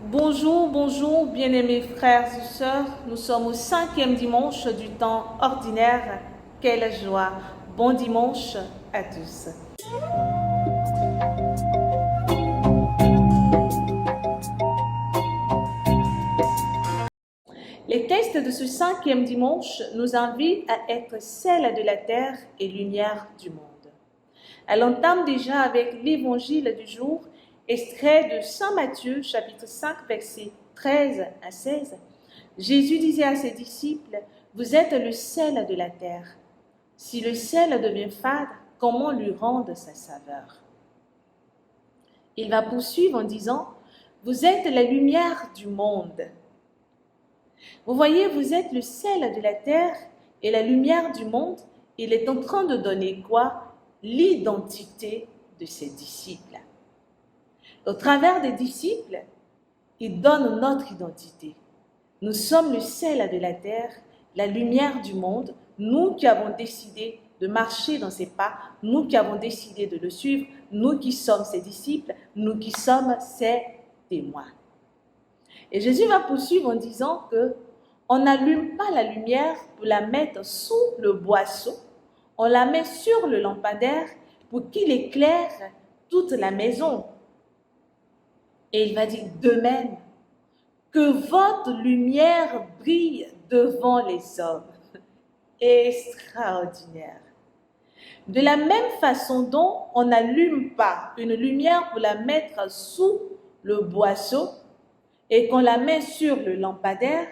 Bonjour, bonjour, bien-aimés frères et sœurs. Nous sommes au 5e dimanche du temps ordinaire. Quelle joie! Bon dimanche à tous. Les textes de ce 5e dimanche nous invitent à être sel de la terre et lumière du monde. Elle entame déjà avec l'évangile du jour, extrait de Saint Matthieu, chapitre 5, versets 13 à 16. Jésus disait à ses disciples, « Vous êtes le sel de la terre. Si le sel devient fade, comment lui rendre sa saveur ?» Il va poursuivre en disant, « Vous êtes la lumière du monde. » Vous voyez, vous êtes le sel de la terre et la lumière du monde. Il est en train de donner quoi? L'identité de ses disciples. Au travers des disciples, il donne notre identité. Nous sommes le sel de la terre, la lumière du monde, nous qui avons décidé de marcher dans ses pas, nous qui avons décidé de le suivre, nous qui sommes ses disciples, nous qui sommes ses témoins. Et Jésus va poursuivre en disant que on n'allume pas la lumière pour la mettre sous le boisseau, on la met sur le lampadaire pour qu'il éclaire toute la maison. Et il va dire de même, que votre lumière brille devant les hommes. Extraordinaire. De la même façon dont on n'allume pas une lumière pour la mettre sous le boisseau et qu'on la met sur le lampadaire,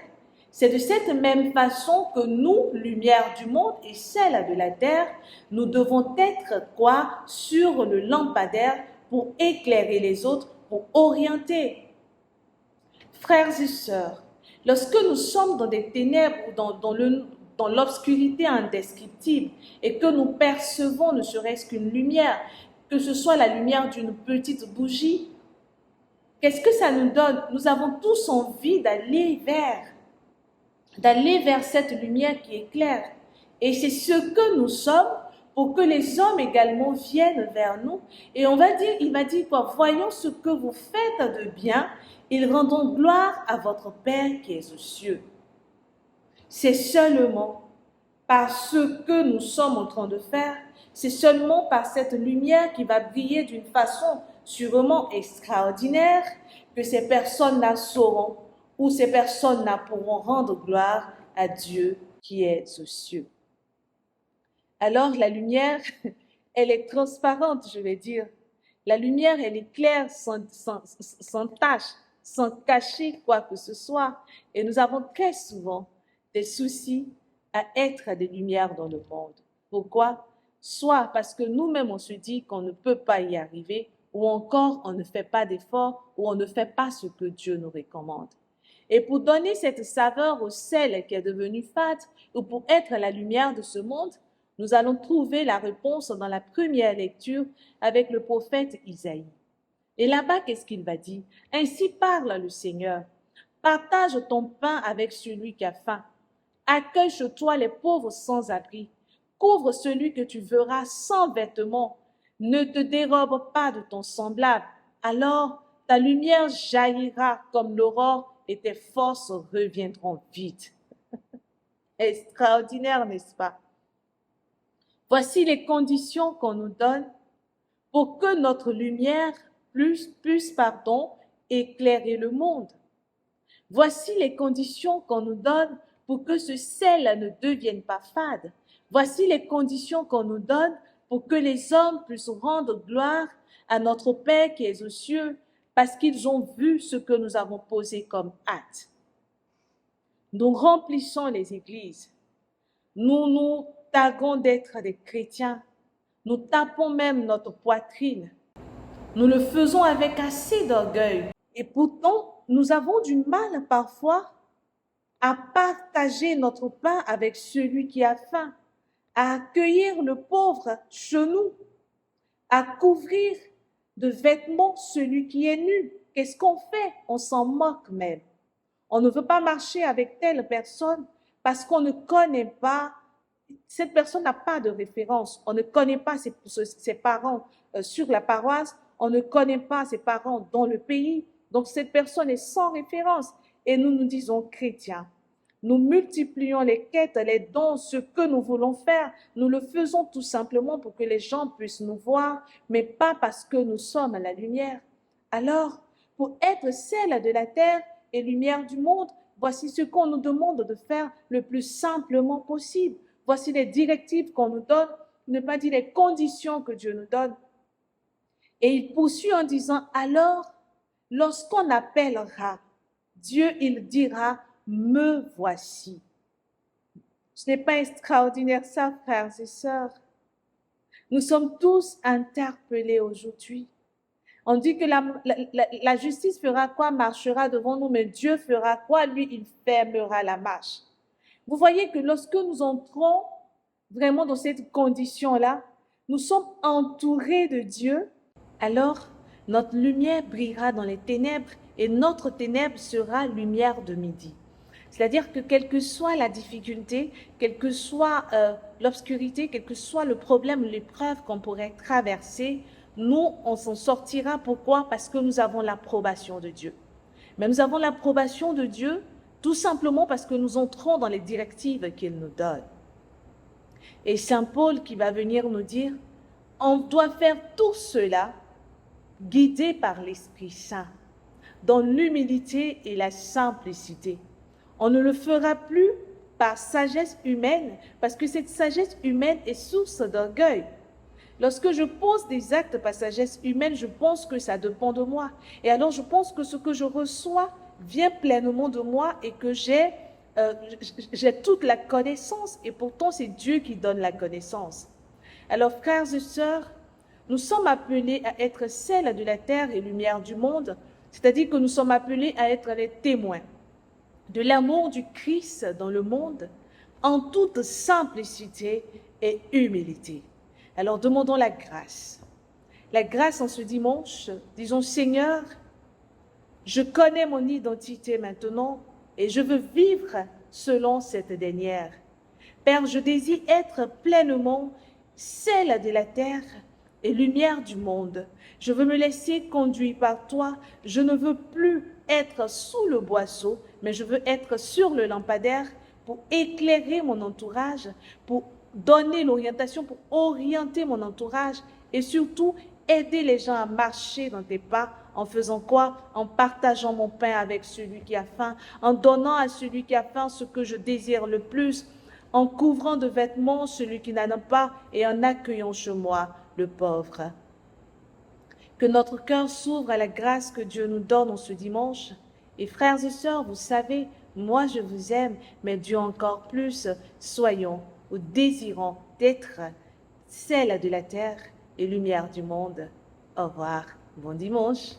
c'est de cette même façon que nous, lumière du monde et celle de la terre, nous devons être quoi? Sur le lampadaire pour éclairer les autres, pour orienter. Frères et sœurs, lorsque nous sommes dans des ténèbres ou dans l'obscurité indescriptible et que nous percevons ne serait-ce qu'une lumière, que ce soit la lumière d'une petite bougie, qu'est-ce que ça nous donne? Nous avons tous envie d'aller vers cette lumière qui éclaire. Et c'est ce que nous sommes pour que les hommes également viennent vers nous. Et il va dire quoi? Voyons ce que vous faites de bien, ils rendront gloire à votre Père qui est aux cieux. C'est seulement par ce que nous sommes en train de faire, c'est seulement par cette lumière qui va briller d'une façon sûrement extraordinaire que ces personnes-là sauront ou ces personnes-là pourront rendre gloire à Dieu qui est aux cieux. Alors la lumière, elle est transparente, je vais dire. La lumière, elle est claire, sans tache, sans cacher quoi que ce soit. Et nous avons très souvent des soucis à être des lumières dans le monde. Pourquoi? Soit parce que nous-mêmes, on se dit qu'on ne peut pas y arriver, ou encore on ne fait pas d'efforts, ou on ne fait pas ce que Dieu nous recommande. Et pour donner cette saveur au sel qui est devenu fade, ou pour être la lumière de ce monde, nous allons trouver la réponse dans la première lecture avec le prophète Isaïe. Et là-bas, qu'est-ce qu'il va dire? Ainsi parle le Seigneur. Partage ton pain avec celui qui a faim. Accueille chez toi les pauvres sans abri. Couvre celui que tu verras sans vêtements. Ne te dérobe pas de ton semblable. Alors ta lumière jaillira comme l'aurore et tes forces reviendront vite. Extraordinaire, n'est-ce pas? Voici les conditions qu'on nous donne pour que notre lumière puisse éclairer le monde. Voici les conditions qu'on nous donne pour que ce sel ne devienne pas fade. Voici les conditions qu'on nous donne pour que les hommes puissent rendre gloire à notre Père qui est aux cieux, parce qu'ils ont vu ce que nous avons posé comme acte. Nous remplissons les églises. Nous nous targuons d'être des chrétiens. Nous tapons même notre poitrine. Nous le faisons avec assez d'orgueil. Et pourtant, nous avons du mal parfois à partager notre pain avec celui qui a faim, à accueillir le pauvre chez nous, à couvrir de vêtements celui qui est nu. Qu'est-ce qu'on fait? On s'en moque même. On ne veut pas marcher avec telle personne parce qu'on ne connaît pas, cette personne n'a pas de référence. On ne connaît pas ses parents sur la paroisse, on ne connaît pas ses parents dans le pays. Donc cette personne est sans référence. Et nous nous disons chrétiens. Nous multiplions les quêtes, les dons, ce que nous voulons faire. Nous le faisons tout simplement pour que les gens puissent nous voir, mais pas parce que nous sommes à la lumière. Alors, pour être celle de la terre et lumière du monde, voici ce qu'on nous demande de faire le plus simplement possible. Voici les directives qu'on nous donne, ne pas dire les conditions que Dieu nous donne. Et il poursuit en disant, alors, lorsqu'on appellera, Dieu, il dira, me voici. Ce n'est pas extraordinaire ça, frères et sœurs. Nous sommes tous interpellés aujourd'hui. On dit que la justice fera quoi? Marchera devant nous, mais Dieu fera quoi? Lui, il fermera la marche. Vous voyez que lorsque nous entrons vraiment dans cette condition-là, nous sommes entourés de Dieu, alors notre lumière brillera dans les ténèbres et notre ténèbre sera lumière de midi. C'est-à-dire que quelle que soit la difficulté, quelle que soit l'obscurité, quel que soit le problème, l'épreuve qu'on pourrait traverser, nous, on s'en sortira. Pourquoi? Parce que nous avons l'approbation de Dieu. Mais nous avons l'approbation de Dieu tout simplement parce que nous entrons dans les directives qu'il nous donne. Et Saint Paul qui va venir nous dire, on doit faire tout cela guidé par l'Esprit Saint, dans l'humilité et la simplicité. On ne le fera plus par sagesse humaine, parce que cette sagesse humaine est source d'orgueil. Lorsque je pose des actes par sagesse humaine, je pense que ça dépend de moi. Et alors je pense que ce que je reçois vient pleinement de moi et que j'ai toute la connaissance. Et pourtant, c'est Dieu qui donne la connaissance. Alors, frères et sœurs, nous sommes appelés à être sel de la terre et lumière du monde, c'est-à-dire que nous sommes appelés à être les témoins de l'amour du Christ dans le monde, en toute simplicité et humilité. Alors demandons la grâce. La grâce en ce dimanche, disons Seigneur, je connais mon identité maintenant et je veux vivre selon cette dernière. Père, je désire être pleinement celle de la terre et lumière du monde. Je veux me laisser conduire par toi. Je ne veux plus être sous le boisseau, mais je veux être sur le lampadaire pour éclairer mon entourage, pour donner l'orientation, pour orienter mon entourage et surtout aider les gens à marcher dans tes pas. En faisant quoi? En partageant mon pain avec celui qui a faim, en donnant à celui qui a faim ce que je désire le plus, en couvrant de vêtements celui qui n'en a pas et en accueillant chez moi le pauvre. Que notre cœur s'ouvre à la grâce que Dieu nous donne en ce dimanche. Et frères et sœurs, vous savez, moi je vous aime, mais Dieu encore plus. Soyons ou désirons d'être celle de la terre et lumière du monde. Au revoir, bon dimanche.